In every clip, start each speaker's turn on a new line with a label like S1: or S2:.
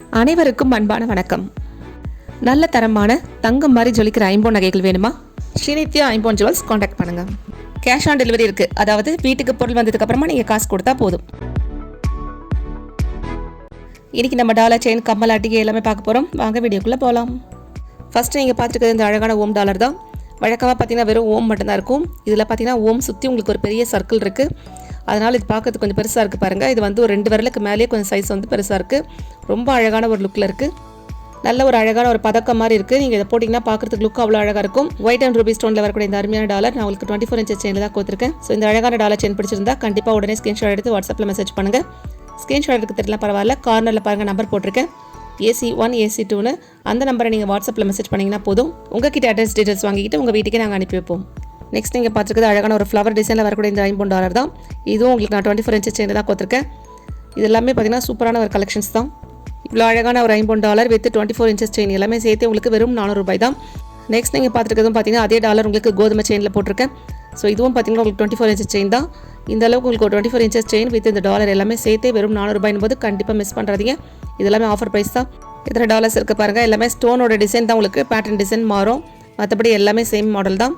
S1: அனைவருக்கும் அன்பான வணக்கம். நல்ல தரமான தங்கம் மாதிரி ஜொலிக்கிற ஐம்பொன் நகைகள் வேணுமா? ஸ்ரீநித்யா ஐம்பொன் ஜுவல்ஸ் காண்டாக்ட் பண்ணுங்க. கேஷ் ஆன் டெலிவரி இருக்கு. அதாவது வீட்டுக்கு பொருள் வந்ததுக்கு அப்புறமா நீங்க காசு கொடுத்தா போதும். இன்னைக்கு நம்ம டாலர் செயின், கம்மல், அட்டிகை எல்லாமே பார்க்க போறோம். வாங்க வீடியோக்குள்ள போகலாம். ஃபர்ஸ்ட் நீங்க பார்த்துருக்கிறது இந்த அழகான ஓம் டாலர் தான். வழக்கமாக பார்த்தீங்கன்னா வெறும் ஓம் மட்டும்தான் இருக்கும். இதில் பார்த்தீங்கன்னா ஓம் சுற்றி உங்களுக்கு ஒரு பெரிய சர்க்கிள் இருக்குது. அதனால் இது பார்க்கறதுக்கு கொஞ்சம் பெருசாக இருக்குது பாருங்கள். இது வந்து ஒரு 2 விரலுக்கு மேலேயே கொஞ்சம் சைஸ் வந்து பெருசாக இருக்குது. ரொம்ப அழகான ஒரு லுக்கில் இருக்குது. நல்ல ஒரு அழகான ஒரு பதக்கம் மாதிரி இருக்குது. நீங்கள் இதை போட்டிங்கன்னா பார்க்குறதுக்கு லுக் அவ்வளோ அழகாக இருக்கும். ஒயிட் அண்ட் ரூபி ஸ்டோனில் வரக்கூடிய இந்த அருமையான டாலர் நான் உங்களுக்கு 24 இன்ச்சஸ் செயினில் தான் கொடுத்துருக்கேன். ஸோ இந்த அழகான டாலர் செயின் பிடிச்சிருந்தா கண்டிப்பாக உடனே ஸ்க்ரீன்ஷாட் எடுத்து வாட்ஸ்அப்பில் மெசேஜ் பண்ணுங்கள். ஸ்க்ரீன்ஷாட் எடுக்க தெரியல பரவாயில்ல, கார்னரில் பாருங்கள் நம்பர் போட்டிருக்கேன், AC1 AC2ன்னு. அந்த நம்பரை நீங்கள் வாட்ஸ்அப்பில் மெசேஜ் பண்ணிங்கன்னா போதும். உங்ககிட்ட அட்ரஸ் டீட்டெயில்ஸ் வாங்கிக்கிட்டு உங்கள் வீட்டுக்கே நாங்கள் அனுப்பி வைப்போம். நெக்ஸ்ட் நீங்கள் பார்த்துருக்குது அழகான ஒரு ஃப்ளவர் டிசைனில் வரக்கூடிய இந்த ஐம்பொன் டாலர் தான். இதுவும் உங்களுக்கு நான் 24 இன்ச்சஸ் செயின் தான் கொடுத்துருக்கேன். இது எல்லாமே பார்த்தீங்கன்னா சூப்பரான ஒரு கலெக்ஷன்ஸ் தான். இவ்வளோ அழகான ஒரு ஐம்பொன் டாலர் வித் 24 இன்ச்சஸ் செயின் எல்லாமே சேர்த்து உங்களுக்கு வெறும் 400 ரூபாய் தான். நெக்ஸ்ட் நீங்கள் பார்த்துருக்கிறதும் பார்த்தீங்கன்னா அதே டாலர் உங்களுக்கு கோதுமை செயினில் போட்டிருக்கேன். ஸோ இதுவும் பார்த்தீங்கன்னா உங்களுக்கு 24 இன்ச்சஸ் செயின் தான். இந்த அளவுக்கு உங்களுக்கு ஒரு 24 இன்ச்சஸ் செயின் வித் இந்த டாலர் எல்லாமே சேர்த்து வெறும் 400 ரூபாயின் போது கண்டிப்பாக மிஸ் பண்ணுறாதீங்க. இது எல்லாமே ஆஃபர் ப்ரைஸ் தான். இதில் டாலர்ஸ் இருக்குது பாருங்கள். எல்லாமே ஸ்டோனோட டிசைன் தான், உங்களுக்கு பேட்டர்ன் டிசைன் மாறும். மற்றபடி எல்லாமே சேம் மாடல் தான்.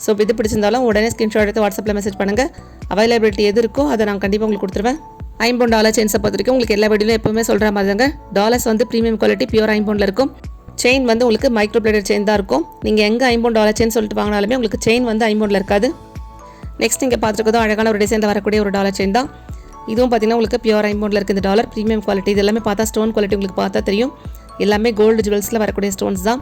S1: ஸோ இது பிடிச்சிருந்தாலும் உடனே ஸ்க்ரீன்ஷாட் எடுத்து வாட்ஸ்அப்பில் மெசேஜ் பண்ணுங்கள். அவைலபிலிட்டி எது இருக்கோ அதை நான் கண்டிப்பாக உங்களுக்கு கொடுத்துருவேன். ஐம்பொன் டாலர் செயின்ஸை பொறுத்த வரைக்கும் உங்களுக்கு எல்லா வீடியோலையும் எப்பவுமே சொல்கிற மாதிரி தாங்க. டாலர்ஸ் வந்து ப்ரீமியம் குவாலிட்டி பியூர் ஐம்பொனில் இருக்கும். செயின் வந்து உங்களுக்கு மைக்ரோ பிளேடட் செயின் தான் இருக்கும். நீங்கள் எங்கே ஐம்பொன் டாலர் செயின் சொல்லிட்டு வாங்கினாலுமே உங்களுக்கு செயின் வந்து ஐம்பொனில் இருக்காது. நெக்ஸ்ட் நீங்கள் பார்த்துருக்கதும் அழகான ஒரு டிசைனில் வரக்கூடிய ஒரு டாலர் செயின் தான். இதுவும் பார்த்தீங்கன்னா உங்களுக்கு பியூர் ஐம்பொனில் இருக்குது. இந்த டாலர் ப்ரீமியம் குவாலிட்டி. இது எல்லாமே பார்த்தா ஸ்டோன் குவாலிட்டி உங்களுக்கு பார்த்தா தெரியும். எல்லாமே கோல்டு ஜுவல்ஸில் வரக்கூடிய ஸ்டோன்ஸ் தான்.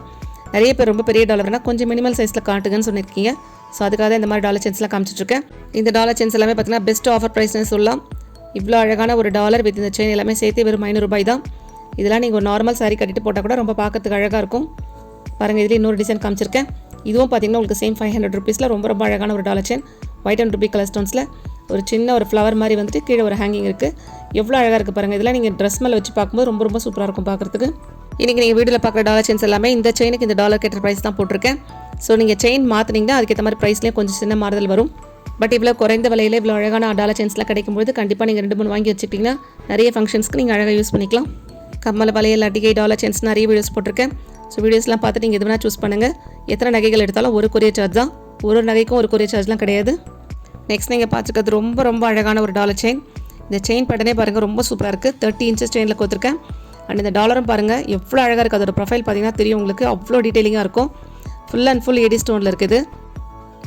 S1: நிறைய பேர் ரொம்ப பெரிய டாலர்னா கொஞ்சம் மினிமல் சைஸில் காட்டுங்கன்னு சொல்லியிருக்கீங்க. ஸோ அதுக்காக இந்த மாதிரி டாலர் செயின்ஸ்லாம் காமிச்சிட்ருக்கேன். இந்த டாலர் செயின்ஸ் எல்லாமே பார்த்தீங்கன்னா பெஸ்ட் ஆஃபர் ப்ரைஸ்னு சொல்லலாம். இவ்வளோ அழகான ஒரு டாலர் வித் இந்த செயின் எல்லாமே சேர்த்து வெறும் 500 ரூபாய் தான். இதெல்லாம் நீங்கள் ஒரு நார்மல் சாரீ கட்டிட்டு போட்டால் கூட ரொம்ப பார்க்கறதுக்கு அழகாக இருக்கும். பாருங்கள், இதில் இன்னொரு டிசைன் காமிச்சிருக்கேன். இதுவும் பார்த்தீங்கன்னா உங்களுக்கு சேம் 500 ருபீஸில் ரொம்ப ரொம்ப அழகான ஒரு dollar chain. White and ruby colour ஸ்டோன்ஸில் ஒரு சின்ன ஒரு ஃப்ளவர் மாதிரி வந்துட்டு கீழே ஒரு ஹேங்கிங் இருக்குது. எவ்வளோ அழகாக இருக்குது பாருங்கள். இதெல்லாம் நீங்கள் ட்ரெஸ் மேலே வச்சு பார்க்கும்போது ரொம்ப ரொம்ப சூப்பராக இருக்கும் பார்க்குறதுக்கு. இன்றைக்கி நீங்கள் வீடியோவில் பார்க்குற டாலர் செயின்ஸ் எல்லாமே இந்த செயினுக்கு இந்த டாலர் கேட்ட ப்ரைஸ் தான் போட்டிருக்கேன். ஸோ நீங்கள் செயின் மாற்றினீங்கன்னா அதுக்கேற்ற மாதிரி ப்ரைஸ்லேயே கொஞ்சம் சின்ன மாறுதல் வரும். பட் இவ்வளோ குறைந்த விலையில் இவ்வளோ அழகான டாலர் செயின்ஸ்லாம் கிடைக்கும்போது கண்டிப்பாக நீங்கள் 2-3 வாங்கி வச்சுக்கிட்டிங்கன்னா நிறைய ஃபங்க்ஷன்ஸ்க்கு நீங்கள் அழகாக யூஸ் பண்ணிக்கலாம். கம்மல், வளையல், அட்டிகை, டாலர் செயின்ஸ் நிறைய வீடியோஸ் போட்டிருக்கேன். ஸோ வீடியோஸ்லாம் பார்த்துட்டு நீங்கள் எது வேணால் சூஸ் பண்ணுங்கள். எத்தனை நகைகள் எடுத்தாலும் ஒரு கொரியர் சார்ஜ் தான். ஒரு நகைக்கும் ஒரு கொரியர் சார்ஜ்லாம் கிடையாது. நெக்ஸ்ட் நீங்கள் பார்த்துக்கிறது ரொம்ப ரொம்ப அழகான ஒரு டாலர் செயின். இந்த செயின் பேட்டர்னே பாருங்கள், ரொம்ப சூப்பராக இருக்குது. 30 இன்ச்சஸ் செயினில் கொடுத்துருக்கேன். அண்ட் இந்த டாலரும் பாருங்கள் எவ்வளோ அழகாக இருக்குது. அதோட ப்ரொஃபைல் பார்த்தீங்கன்னா தெரியும் உங்களுக்கு, அவ்வளோ டீட்டெயிலிங்காக இருக்கும். ஃபுல் அண்ட் ஃபுல் ஏடி ஸ்டோனில் இருக்குது.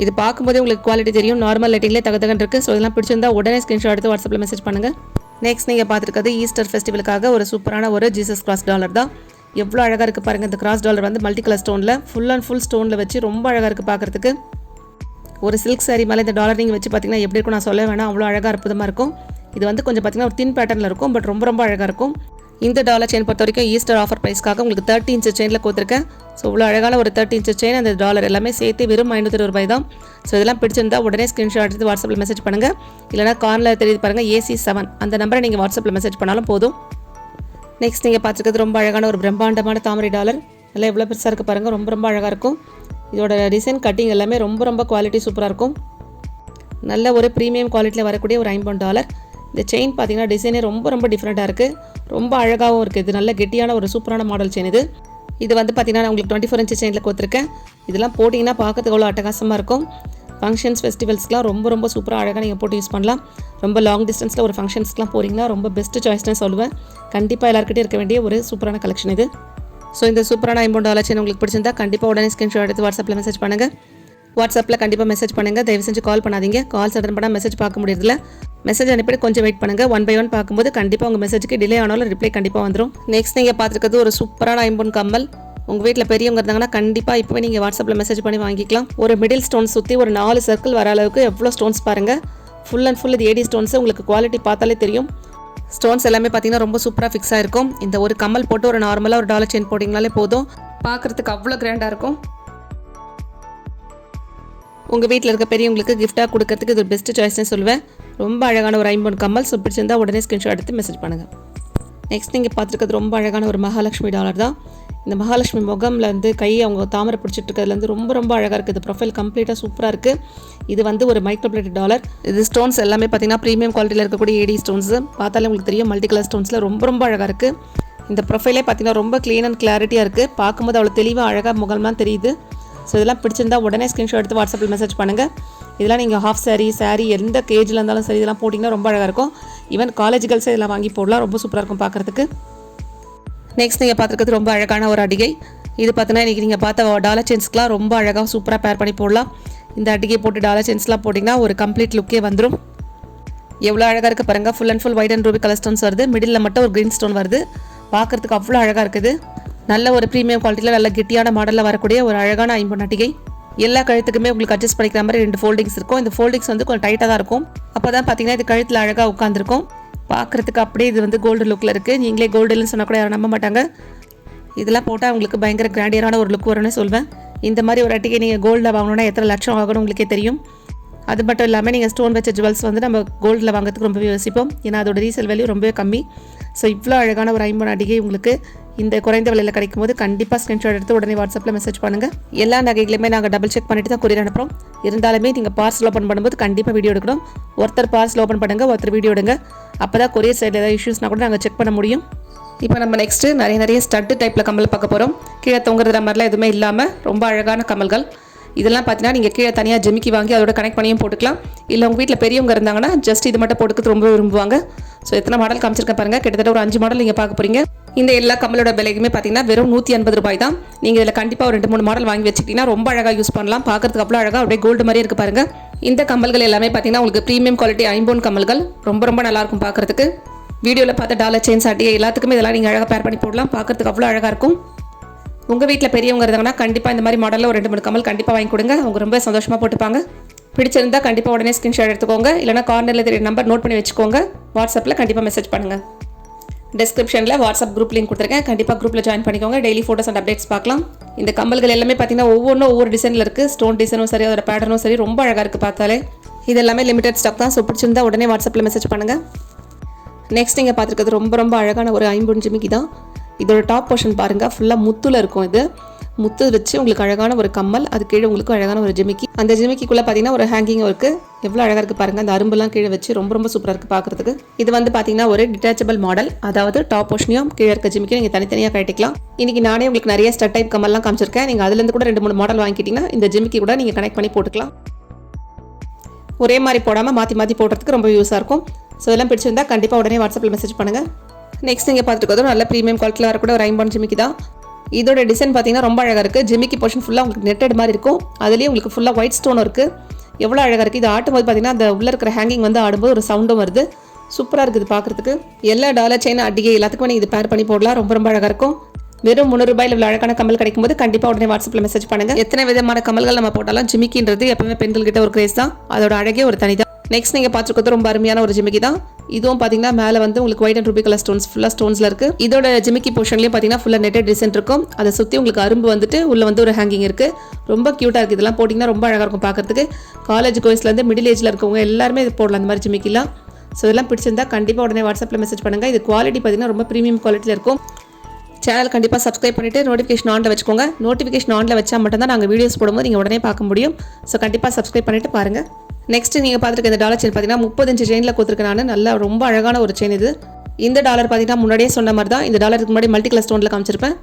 S1: இது பார்க்கும்போதே உங்களுக்கு குவாலிட்டி தெரியும். நார்மல் லைட்டிங்லேயே தகதகன் இருக்குது. ஸோ இதெல்லாம் பிடிச்சிருந்தா உடனே ஸ்க்ரீன்ஷாட் எடுத்து வாட்ஸ்அப்பில் மெசேஜ் பண்ணுங்கள். நெக்ஸ்ட் நீங்கள் பார்த்துருக்கிறது ஈஸ்டர் ஃபெஸ்டிவலுக்காக ஒரு சூப்பரான ஒரு ஜீசஸ் கிராஸ் டாலர் தான். எவ்வளோ அழகாக இருக்குது பாருங்கள். இந்த கிராஸ் டாலர் வந்து மல்டி கலர் ஸ்டோனில் ஃபுல் அண்ட் ஃபுல் ஸ்டோனில் வச்சு ரொம்ப அழகாக இருக்குது பார்க்குறதுக்கு. ஒரு சில்க் சாரி மேலே இந்த டாலர் நீங்கள் வச்சு பார்த்தீங்கன்னா எப்படி இருக்கும் நான் சொல்ல வேணாம், அவ்வளோ அழகாக அற்புதமாக இருக்கும். இது வந்து கொஞ்சம் பார்த்தீங்கன்னா ஒரு தின் பேட்டர்னில் இருக்கும், பட் ரொம்ப ரொம்ப அழகாக இருக்கும். இந்த டாலர் செயின் பொறுத்த வரைக்கும் ஈஸ்டர் ஆஃபர் ப்ரைஸ்க்காக உங்களுக்கு 30 இன்ச்சஸ் செயினில் கொடுத்துருக்கேன். ஸோ இவ்வளோ அழகான ஒரு 30 இன்ச்சஸ் செயின், அந்த டாலர் எல்லாமே சேர்த்து வெறும் 520 ரூபாய் தான். ஸோ இதெல்லாம் பிடிச்சிருந்தா உடனே ஸ்க்ரீன்ஷாட் எடுத்து வாட்ஸ்அப்பில் மெசேஜ் பண்ணுங்கள். இல்லைனா கார்னில் தெரியுது பாருங்கள், AC7 அந்த நம்பரை நீங்கள் வாட்ஸ்அப்பில் மெசேஜ் பண்ணாலும் போதும். நெக்ஸ்ட் நீங்கள் பார்த்துருக்கிறது ரொம்ப அழகான ஒரு பிரம்மாண்டமான தாமரை டாலர். நல்லா எவ்வளோ பெருசாக இருக்குது பாருங்கள், ரொம்ப ரொம்ப அழகாக இருக்கும். இதோட டிசைன் கட்டிங் எல்லாமே ரொம்ப ரொம்ப குவாலிட்டி சூப்பராக இருக்கும். நல்ல ஒரு ப்ரீமியம் குவாலிட்டியில் வரக்கூடிய ஒரு ஐம்பொன் டாலர். இந்த செயின் பார்த்தீங்கன்னா டிசைனே ரொம்ப ரொம்ப டிஃப்ரெண்ட்டாக இருக்குது, ரொம்ப அழகாகவும் இருக்குது. இது நல்ல கெட்டியான ஒரு சூப்பரான மாடல் செயின். இது வந்து பார்த்தீங்கன்னா நான் உங்களுக்கு 24 இன்ச்சஸ் செயினில் கொடுத்துருக்கேன். இதெல்லாம் போட்டிங்கன்னா பார்க்கறதுக்கு அவ்வளோ அட்டகாசமாக இருக்கும். ஃபங்க்ஷன்ஸ், ஃபெஸ்டிவல்ஸ்க்குலாம் ரொம்ப ரொம்ப சூப்பராக அழகாக நீங்கள் போட்டு யூஸ் பண்ணலாம். ரொம்ப லாங் டிஸ்டன்ஸில் ஒரு ஃபங்க்ஷன்ஸ்க்குலாம் போகிறீங்கன்னா ரொம்ப பெஸ்ட்டு சாய்ஸ்னு சொல்லுவேன். கண்டிப்பாக எல்லாருக்கிட்டே இருக்க வேண்டிய ஒரு சூப்பரான கலெக்ஷன் இது. ஸோ இந்த சூப்பரான ஐம்பொன் டாலர் செயின் உங்களுக்கு பிடிச்சிருந்தா கண்டிப்பாக உடனே ஸ்க்ரீன்ஷாட் எடுத்து வாட்ஸ்அப்பில் மெசேஜ் பண்ணுங்கள். வாட்ஸ்அப்பில் கண்டிப்பாக மெசேஜ் பண்ணுங்கள். தயவு செஞ்சு கால் பண்ணாதீங்க. கால்ஸ் அட்டன் பண்ணால் மெசேஜ் பார்க்க முடியறதில்ல. மெசேஜ் அனுப்பிட்டு கொஞ்சம் வெயிட் பண்ணுங்கள். 1 by 1 பார்க்கும்போது கண்டிப்பாக உங்கள் மெசேஜுக்கு டிலே ஆனாலும் ரிப்ளை கண்டிப்பாக வந்துடும். நெக்ஸ்ட் நீங்கள் பார்த்துருக்கிறது ஒரு சூப்பரான ஐம்பொன் கம்மல். உங்கள் வீட்டில் பெரியவங்க இருந்தாங்கன்னா கண்டிப்பாக இப்போவே நீங்கள் வாட்ஸ்அப்பில் மெசேஜ் பண்ணி வாங்கிக்கலாம். ஒரு மிடில் ஸ்டோன்ஸ் சுற்றி ஒரு 4 சர்க்கிள் வர அளவுக்கு எவ்வளோ ஸ்டோன்ஸ் பாருங்கள். ஃபுல் அண்ட் ஃபுல் இது ஏடி ஸ்டோன்ஸ். உங்களுக்கு குவாலிட்டி பார்த்தாலே தெரியும். ஸ்டோன்ஸ் எல்லாமே பார்த்தீங்கன்னா ரொம்ப சூப்பராக ஃபிக்ஸ் ஆகிருக்கும். இந்த ஒரு கம்மல் போட்டு ஒரு நார்மலாக ஒரு டாலர் செயின் போட்டிங்கனாலே போதும், பார்க்குறதுக்கு அவ்வளோ கிராண்டாக இருக்கும். உங்கள் வீட்டில் இருக்க பெரியவங்களுக்கு கிஃப்ட்டாக கொடுக்கறதுக்கு இது ஒரு பெஸ்ட்டு சாய்ஸ்னு சொல்லுவேன். ரொம்ப அழகான ஒரு ஐம்பொன் கம்மல். ஸோ பிடிச்சிருந்தா உடனே ஸ்க்ரீன்ஷாட் எடுத்து மெசேஜ் பண்ணுங்கள். நெக்ஸ்ட் நீங்கள் பார்த்துருக்கிறது ரொம்ப அழகான ஒரு மகாலட்சுமி டாலர் தான். இந்த மகாலட்சுமி முகம்லேருந்து கை அவங்க தாமரை பிடிச்சிட்டு இருக்கிறதுலேருந்து ரொம்ப ரொம்ப அழகாக இருக்குது. ப்ரொஃபைல் கம்ப்ளீட்டாக சூப்பராக இருக்குது. இது வந்து ஒரு மைக்ரோ பிளேட்டட் டாலர். இது ஸ்டோன்ஸ் எல்லாமே பார்த்தீங்கன்னா ப்ரீமியம் குவாலிட்டியில் இருக்கக்கூடிய ஏடி ஸ்டோன்ஸ். பார்த்தாலே உங்களுக்கு தெரியும், மல்டி கலர் ஸ்டோன்ஸில் ரொம்ப ரொம்ப அழகாக இருக்குது. இந்த ப்ரொஃபைலே பார்த்தீங்கன்னா ரொம்ப க்ளீன் அண்ட் கிளாரிட்டியாக இருக்குது. பார்க்கும்போது அவ்வளோ தெளிவாக அழகாக முகம்லாம் தெரியுது. ஸோ இதெல்லாம் பிடிச்சிருந்தா உடனே ஸ்க்ரீன்ஷாட் எடுத்து வாட்ஸ்அப்பில் மெசேஜ் பண்ணுங்கள். இதெல்லாம் நீங்கள் ஹாஃப் சாரீ எந்த கேஜில் இருந்தாலும் சரி இதெல்லாம் போட்டிங்கன்னா ரொம்ப அழகாக இருக்கும். ஈவன் காலேஜ் கேர்ள்ஸே இதெல்லாம் வாங்கி போடலாம், ரொம்ப சூப்பராக இருக்கும் பார்க்குறதுக்கு. நெக்ஸ்ட் நீங்கள் பார்த்துருக்கிறது ரொம்ப அழகான ஒரு அடிகை. இது பார்த்தீங்கன்னா இன்றைக்கி நீங்கள் பார்த்த டாலர் செயின்ஸ்க்குலாம் ரொம்ப அழகாக சூப்பராக பேர் பண்ணி போடலாம். இந்த அடிகை போட்டு டாலர் செயின்ஸ்லாம் போட்டிங்கன்னா ஒரு கம்ப்ளீட் லுக்கே வந்துடும். எவ்வளோ அழகாக இருக்குது பாருங்கள். Full and full white and ruby colour stones வருது. மிடில் மட்டும் ஒரு க்ரீன் ஸ்டோன் வருது. பார்க்குறதுக்கு அவ்வளோ அழகாக இருக்குது. நல்ல ஒரு ப்ரீமியம் குவாலிட்டியில் நல்ல கெட்டியான மாடலில் வரக்கூடிய ஒரு அழகான ஐம்பொன் அட்டிகை. எல்லா கழுத்துக்குமே உங்களுக்கு அட்ஜஸ்ட் பண்ணிக்கிற மாதிரி 2 ஃபோல்டிங்ஸ் இருக்கும். இந்த ஃபோல்டிங்ஸ் வந்து கொஞ்சம் டைட்டாக தான் இருக்கும். அப்போ தான் பார்த்தீங்கன்னா இது கழுத்தில் அழகாக உட்காந்துருக்கும். பார்க்குறதுக்கு அப்படியே இது வந்து கோல்டு லுக்கில் இருக்குது. நீங்களே கோல்டு இல்லைன்னு சொன்னால் கூட யாரும் நம்ப மாட்டாங்க. இதெல்லாம் போட்டால் உங்களுக்கு பயங்கர கிராண்டியரான ஒரு லுக் வரும்னு சொல்வேன். இந்த மாதிரி ஒரு அட்டிகை நீங்கள் கோல்டில் வாங்கணுன்னா எத்தனை லட்சம் ஆகணும் உங்களுக்கே தெரியும். அது மட்டும் இல்லாமல் நீங்கள் ஸ்டோன் வச்ச ஜுவல்ஸ் வந்து நம்ம கோல்டில் வாங்குறதுக்கு ரொம்பவே யோசிப்போம். ஏன்னா அதோட ரீசேல் வேல்யூ ரொம்பவே கம்மி. ஸோ இவ்வளோ அழகான ஒரு ஐம்பொன் அடிகை உங்களுக்கு இந்த குறைந்த விலையில் கிடைக்கும் போது கண்டிப்பாக ஸ்க்ரீன்ஷாட் எடுத்து உடனே வாட்ஸ்அப்பில் மெசேஜ் பண்ணுங்கள். எல்லா நகைகளுமே நாங்கள் டபுள் செக் பண்ணிட்டு தான் கொரியர் அனுப்புகிறோம். இருந்தாலுமே நீங்கள் பார்சல் ஓப்பன் பண்ணும்போது கண்டிப்பாக வீடியோ எடுக்கணும். ஒருத்தர் பார்சல் ஓப்பன் பண்ணுங்கள், ஒருத்தர் வீடியோ எடுங்க. அப்போ தான் கொரியர் சைடில் ஏதாவது இஷ்யூஸ்னால் கூட நாங்கள் செக் பண்ண முடியும். இப்போ நம்ம நெக்ஸ்ட்டு நிறைய ஸ்டட்டு டைப்பில் கம்மல் பார்க்க போகிறோம். கீழே தொங்குற மாதிரிலாம் எதுவுமே இல்லாமல் ரொம்ப அழகான கம்மல்கள். இதெல்லாம் பார்த்தீங்கன்னா நீங்கள் கீழே தனியாக ஜிமிக்கி வாங்கி அதோட கனெக்ட் பண்ணியும் போட்டுக்கலாம். இல்லை உங்கள் வீட்டில் பெரியவங்க இருந்தாங்கன்னா ஜஸ்ட் இது மட்டும் போட்டுக்கிறது ரொம்ப விரும்புவாங்க. ஸோ எத்தனை மாடல் காமிச்சிருக்கேன் பாருங்கள். கிட்டத்தட்ட ஒரு 5 மாடல் நீங்கள் பார்க்க போகிறீங்க. இந்த எல்லா கம்மலோட விலைக்குமே பார்த்தீங்கன்னா வெறும் 150 ரூபாய் தான். நீங்கள் இதில் கண்டிப்பாக ஒரு 2-3 மாடல் வாங்கி வச்சுக்கிட்டிங்கன்னா ரொம்ப அழகாக யூஸ் பண்ணலாம். பார்க்குறதுக்கு அவ்வளோ அழகாக அப்படியே கோல்டு மாதிரி இருக்குது பாருங்கள். இந்த கம்மல்கள் எல்லாமே பார்த்தீங்கன்னா உங்களுக்கு ப்ரீமியம் குவாலிட்டி ஐம்பொன் கம்மல்கள். ரொம்ப நல்லாயிருக்கும் பார்க்குறதுக்கு. வீடியோவில் பார்த்த டாலர் செயின்ஸ் அட்டிகை எல்லாத்துக்குமே இதெல்லாம் நீங்கள் அழகாக பேர் பண்ணி போடலாம். பார்க்குறதுக்கு அவ்வளோ அழகாக இருக்கும். உங்கள் வீட்டில் பெரியவங்க இருந்தாங்கன்னா கண்டிப்பாக இந்த மாதிரி மாடலில் ஒரு 2-3 கம்மல் கண்டிப்பாக வாங்கி கொடுங்க. அவங்க ரொம்ப சந்தோஷமாக போட்டுப்பாங்க. பிடிச்சிருந்தா கண்டிப்பாக உடனே ஸ்க்ரீன்ஷாட் எடுத்துக்கோங்க. இல்லைனா கார்னரில் தெரிய நம்பர் நோட் பண்ணி வச்சுக்கோங்க. வாட்ஸ்அப்பில் கண்டிப்பாக மெசேஜ் பண்ணுங்கள். டிஸ்கிரிப்ஷனில் வாட்ஸ்அப் குரூப் லிங்க் கொடுத்துருக்கேன். கண்டிப்பாக குரூப்பில் ஜாயின் பண்ணிக்கோங்க. டெய்லி ஃபோட்டோஸ் அண்ட் அப்டேட்ஸ் பார்க்கலாம். இந்த கம்மல்கள் எல்லாமே பார்த்தீங்கன்னா ஒவ்வொரு டிசைனில் இருக்குது. ஸ்டோன் டிசைனும் சரி, அதோட பேட்டர்னும் சரி, ரொம்ப அழகாக இருக்குது பார்த்தாலே. இது எல்லாமே லிமிடெட் ஸ்டாக் தான். ஸோ பிடிச்சிருந்தா உடனே வாட்ஸ்அப்பில் மெசேஜ் பண்ணுங்கள். நெக்ஸ்ட் நீங்கள் பார்த்துருக்கிறது ரொம்ப அழகான ஒரு ஐம்பொன் ஜிமிக்கி தான். இதோட டாப் போர்ஷன் பாருங்கள், ஃபுல்லாக முத்தில் இருக்கும். இது முத்து வச்சு உங்களுக்கு அழகான ஒரு கம்மல், அது கீழே உங்களுக்கு அழகான ஒரு ஜிமிக்கி. அந்த ஜிமிக்கிக்குள்ளே பார்த்தீங்கன்னா ஒரு ஹேங்கிங் இருக்குது. எவ்வளோ அழகாக இருக்குது பாருங்கள். அந்த அரும்பெல்லாம் கீழே வச்சு ரொம்ப சூப்பராக இருக்குது பார்க்குறதுக்கு. இது வந்து பார்த்தீங்கன்னா ஒரு டிட்டாச்சபிள் மாடல். அதாவது டாப் போர்ஷனையும் கீழே இருக்க ஜிமிக்கி நீங்கள் தனித்தனியாக கட்டிக்கலாம். இன்றைக்கி நானே உங்களுக்கு நிறைய ஸ்டட் டைப் கம்மல்லாம் காமிச்சிருக்கேன். நீங்கள் அதுலேருந்து கூட 2-3 மாடல் வாங்கிக்கிட்டிங்கன்னா இந்த ஜிமிக்கி கூட நீங்கள் கனெக்ட் பண்ணி போட்டுக்கலாம். ஒரே மாதிரி போடாமல் மாற்றி போடுறதுக்கு ரொம்ப யூஸாக இருக்கும். ஸோ இதெல்லாம் பிடிச்சிருந்தா கண்டிப்பாக உடனே வாட்ஸ்அப்பில் மெசேஜ் பண்ணுங்கள். நெக்ஸ்ட் நீங்கள் பார்த்துருக்கோம் நல்ல ப்ரீமியம் குவாலிட்டியில் வரக்கூட ஒரு ஐம்பொன் ஜிமிக்கி தான். இதோட டிசைன் பார்த்தீங்கன்னா ரொம்ப அழகாக இருக்குது. ஜிமிக்கி போர்ஷன் ஃபுல்லாக உங்களுக்கு நெட்டட் மாதிரி இருக்கும். அதுலேயே உங்களுக்கு ஃபுல்லாக ஒயிட் ஸ்டோன் இருக்குது. எவ்வளோ அழகாக இருக்குது. இது ஆட்டும்போது பார்த்தீங்கன்னா அந்த உள்ளே இருக்கிற ஹேங்கிங் வந்து ஆடும்போது ஒரு சவுண்டும் வருது. சூப்பராக இருக்குது பார்க்குறதுக்கு. எல்லா டாலர் செயின் அட்டிகை எல்லாத்துக்குமே நீங்கள் இது பேர் பண்ணி போடலாம். ரொம்ப அழகாக இருக்கும். வெறும் 300 ரூபாயில் இவ்வளோ அழகான கம்மல் கிடைக்கும்போது கண்டிப்பாக உடனே வாட்ஸ்அப்பில் மெசேஜ் பண்ணுங்கள். எத்தனை விதமான கம்மல்கள் நம்ம போட்டாலும் ஜிமிக்கின்றது எப்பவுமே பெண்கள்கிட்ட ஒரு கிரேஸ் தான். அதோட அழகே ஒரு தனி தான். நெக்ஸ்ட் நீங்கள் பார்த்துருக்கிறது ரொம்ப அருமையான ஒரு ஜிமிக்கி தான். இதுவும் பார்த்தீங்கன்னா மேலே வந்து உங்களுக்கு white and ruby colour stones ஃபுல்லாக ஸ்டோன்ஸில் இருக்குது. இதோட ஜிமிக்கி போர்ஷன்லேயும் பார்த்தீங்கன்னா ஃபுல்லாக நெட்டட் டிசைன் இருக்கும். அதை சுற்றி உங்களுக்கு அரும்பு வந்துட்டு உள்ளே வந்து ஒரு ஹேங்கிங் இருக்குது. ரொம்ப க்யூட்டாக இருக்குது. இதெல்லாம் போட்டிங்கன்னா ரொம்ப அழகாக இருக்கும் பார்க்குறதுக்கு. காலேஜ் கோர்ஸ்லேருந்து மிடில் ஏஜில் இருக்கவங்க எல்லாருமே இது போடலாம் அந்த மாதிரி ஜிமிக்கிலாம். ஸோ இதெல்லாம் பிடிச்சிருந்தா கண்டிப்பாக உடனே வாட்ஸ்அப்பில் மெசேஜ் பண்ணுங்கள். இது குவாலிட்டி பார்த்தீங்கன்னா ரொம்ப ப்ரீமியம் குவாலிட்டியில் இருக்கும். சேனல் கண்டிப்பாக சப்ஸ்கிரைப் பண்ணிவிட்டு நோட்டிஃபிகேஷன் ஆனில் வச்சுக்கோங்க. நோட்டிஃபிகேஷன் ஆனில் வச்சால் மட்டும்தான் நாங்கள் வீடியோஸ் போடும்போது நீங்கள் உடனே பார்க்க முடியும். ஸோ கண்டிப்பாக சப்ஸ்கிரைப் பண்ணிவிட்டு பாருங்கள். நெக்ஸ்ட் நீங்கள் பார்த்துருக்க இந்த டாலர் செயின் பார்த்தீங்கன்னா 30 இன்ச் செயினில் கொடுத்துருக்கேன் நான். நல்லா ரொம்ப அழகான ஒரு செயின் இது. இந்த டாலர் பார்த்தீங்கன்னா முன்னாடியே சொன்ன மாதிரி தான். இந்த டாலருக்கு முன்னாடி மல்டி கலர் ஸ்டோனில் காமிச்சிருப்பேன்.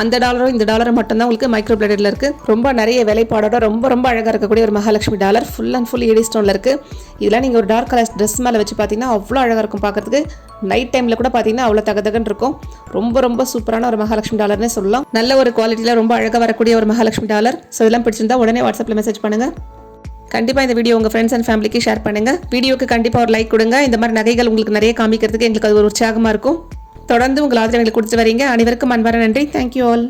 S1: அந்த டாலரும் இந்த டாலரும் மட்டும்தான் உங்களுக்கு மைக்ரோ பிளேடடில் இருக்குது. ரொம்ப நிறைய வேலைப்பாடோட ரொம்ப அழகாக இருக்கக்கூடிய ஒரு Mahalakshmi dollar. Full and full AD ஸ்டோனில் இருக்குது. இதெல்லாம் நீங்கள் ஒரு டார்க் கலர் ட்ரெஸ் மேலே வச்சு பார்த்தீங்கன்னா அவ்வளோ அழகாக இருக்கும் பார்க்குறதுக்கு. நைட் டைமில் கூட பார்த்தீங்கன்னா அவ்வளோ தகதகன்னு இருக்கும். ரொம்ப சூப்பரான ஒரு மகாலட்சுமி டாலர்னே சொல்லலாம். நல்ல ஒரு குவாலிட்டியில் ரொம்ப அழகாக வரக்கூடிய ஒரு மகாலட்சுமி டாலர். ஸோ இதெல்லாம் பிடிச்சிருந்தா உடனே வாட்ஸ்அப்பில் மெசேஜ் பண்ணுங்கள். கண்டிப்பாக இந்த வீடியோ உங்கள் ஃப்ரெண்ட்ஸ் அண்ட் ஃபேமிலிக்கு ஷேர் பண்ணுங்கள். வீடியோக்கு கண்டிப்பாக ஒரு லைக் கொடுங்க. இந்த மாதிரி நகைகள் உங்களுக்கு நிறைய காமிக்கிறதுக்கு எங்களுக்கு அது ஒரு உற்சாகமாக இருக்கும். தொடர்ந்து உங்கள் ஆதரவு எங்களுக்கு கொடுத்துட்டு வரீங்க. அனைவருக்கும் அன்பான நன்றி. Thank you all.